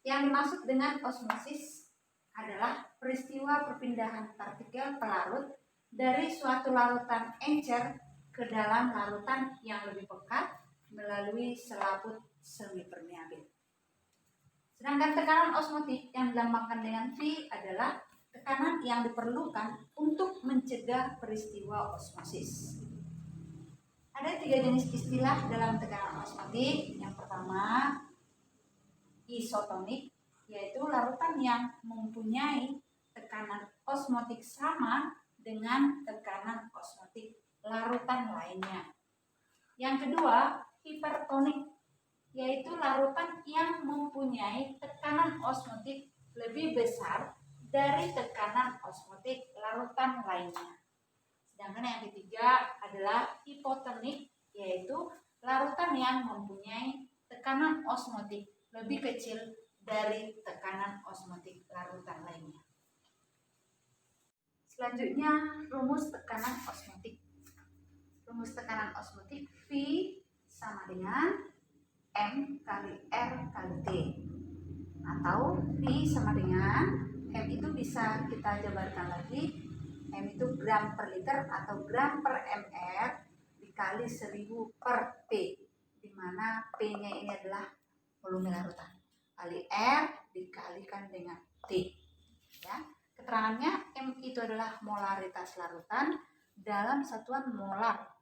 Yang dimaksud dengan osmosis adalah peristiwa perpindahan partikel pelarut dari suatu larutan encer ke dalam larutan yang lebih pekat melalui selaput semipermeabil. Sedangkan tekanan osmotik yang dilambangkan dengan V adalah tekanan yang diperlukan untuk mencegah peristiwa osmosis. Ada 3 jenis istilah dalam tekanan osmotik. Yang pertama, isotonik, yaitu larutan yang mempunyai tekanan osmotik sama dengan tekanan osmotik larutan lainnya. Yang kedua, hipertonik, yaitu larutan yang mempunyai tekanan osmotik lebih besar dari tekanan osmotik larutan lainnya. Sedangkan yang ketiga adalah hipotonik, yaitu larutan yang mempunyai tekanan osmotik lebih kecil dari tekanan osmotik larutan lainnya. Selanjutnya, rumus tekanan osmotik. Rumus tekanan osmotik V sama dengan M kali R kali T, atau V sama dengan M itu bisa kita jabarkan lagi, M itu gram per liter atau gram per ml dikali 1000 per P, di mana P-nya ini adalah volume larutan, kali R dikalikan dengan T. Ya, keterangannya M itu adalah molaritas larutan dalam satuan molar.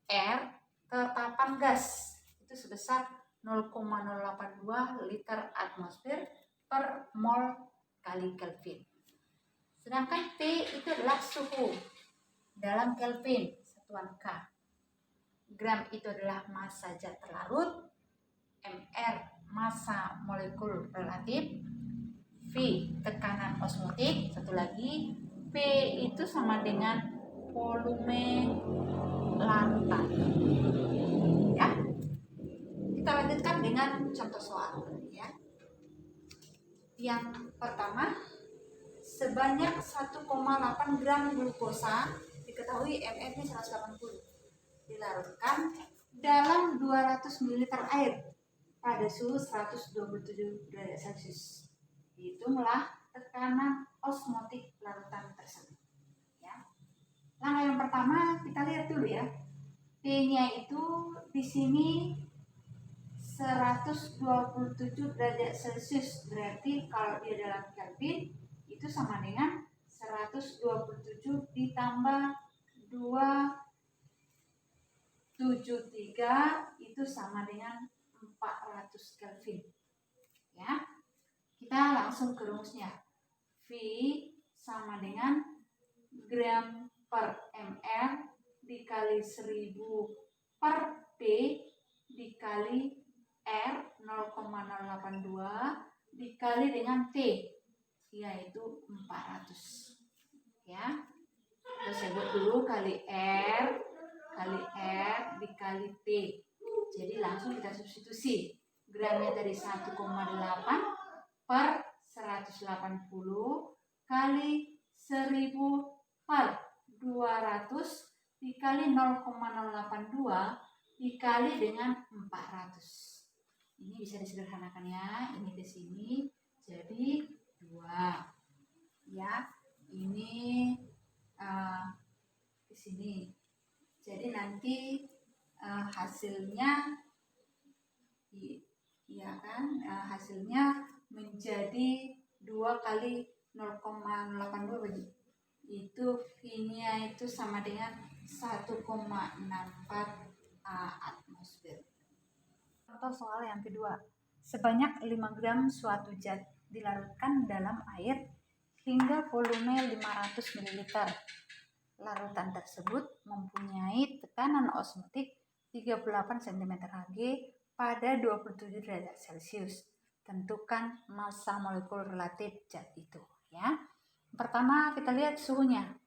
R tetapan gas itu sebesar 0,082 liter atmosfer per mol kali Kelvin. Sedangkan T itu adalah suhu dalam Kelvin, satuan K. Gram itu adalah massa zat terlarut, mR massa molekul relatif, V tekanan osmotik, satu lagi P itu sama dengan volume larutan. Ya, kita lanjutkan dengan contoh soal. Ya, yang pertama, sebanyak 1,8 gram glukosa, diketahui mR-nya 180, dilarutkan dalam 200 ml air pada suhu 127 derajat Celcius. Hitunglah tekanan osmotik larutan tersebut. Ya. Langkah yang pertama kita lihat dulu ya. P-nya itu di sini 127 derajat Celcius, berarti kalau dia dalam Kelvin itu sama dengan 127 ditambah 273 itu sama dengan 400 Kelvin. Ya, kita langsung ke rumusnya. V sama dengan gram per ml dikali 1000 per P dikali R 0,082 dikali dengan T, yaitu 400. Ya, kita sebut dulu kali R dikali T. Jadi langsung kita substitusi. Gramnya dari 1,8 per 180 kali 1000 per 200 dikali 0,082 dikali dengan 400. Ini bisa disederhanakan ya. Ini ke sini jadi 2. Ya, ini ke sini. Jadi nanti hasilnya ya kan, hasilnya menjadi 2 kali 0,082 begini. Itu V-nya itu sama dengan 1,64 atmosfer. Contoh soal yang kedua. Sebanyak 5 gram suatu zat dilarutkan dalam air hingga volume 500 ml. Larutan tersebut mempunyai tekanan osmotik 38 cm Hg pada 27 derajat Celcius. Tentukan massa molekul relatif zat itu. Ya. Pertama kita lihat suhunya.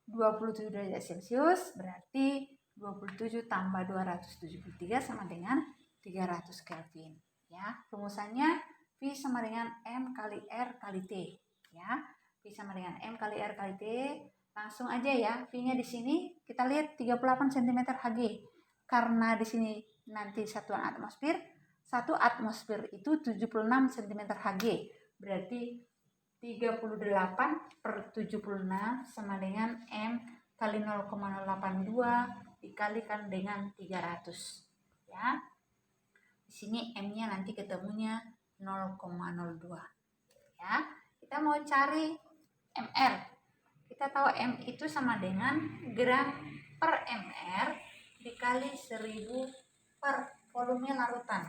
27 derajat Celcius berarti 27 tambah 273 sama dengan 300 Kelvin. Ya, rumusannya V sama dengan M kali R kali T. Ya, V sama dengan M kali R kali T. Langsung aja ya, V-nya di sini kita lihat 38 cm Hg. Karena di sini nanti satuan atmosfer, 1 atmosfer itu 76 cm Hg. Berarti 38/76 sama dengan M kali 0,082 dikalikan dengan 300. Ya. Di sini M-nya nanti ketemunya 0,02. Ya. Kita mau cari MR. Kita tahu M itu sama dengan gram per MR dikali 1000 per volume larutan.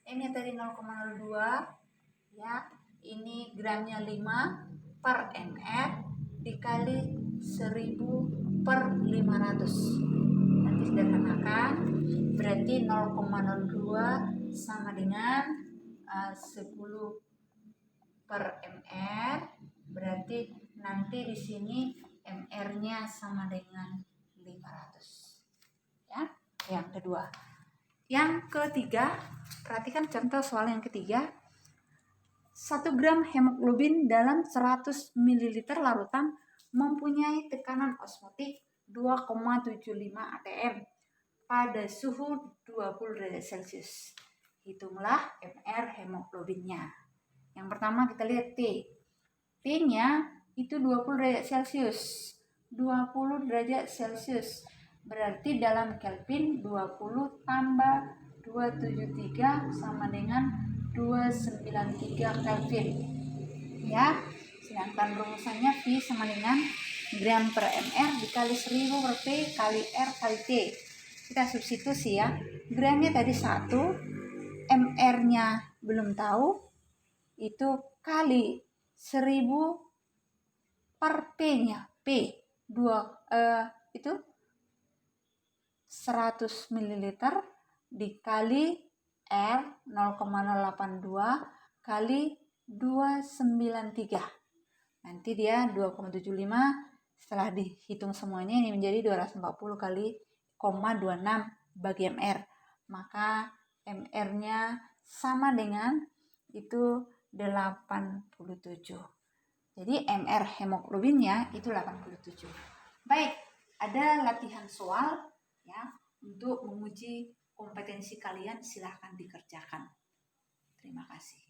Ini tadi 0,02 ya. Ini gramnya 5 per mr dikali 1000 per 500. Nanti sederhanakan, berarti 0,02 sama dengan 10 per mr. Berarti nanti di sini mr-nya sama dengan 500. Ya, yang kedua. Yang ketiga, perhatikan contoh soal yang ketiga. 1 gram hemoglobin dalam 100 ml larutan mempunyai tekanan osmotik 2,75 atm pada suhu 20 derajat Celcius. Hitunglah MR hemoglobinnya. Yang pertama kita lihat T. T-nya itu 20 derajat Celcius. 20 derajat Celcius. Berarti dalam Kelvin 20 tambah 273 sama dengan 293 Kelvin. Ya, sedangkan rumusannya V sama dengan gram per mr dikali 1000 per P kali R kali T. Kita substitusi ya. Gramnya tadi 1, mr-nya belum tahu, itu kali 1000 per P-nya. P 2 itu 100 ml dikali R 0,082 kali 293. Nanti dia 2,75. Setelah dihitung semuanya ini menjadi 240 kali 0,26 bagi MR. Maka MR-nya sama dengan itu 87. Jadi MR hemoglobinnya itu 87. Baik, ada latihan soal ya untuk menguji kompetensi kalian, silahkan dikerjakan. Terima kasih.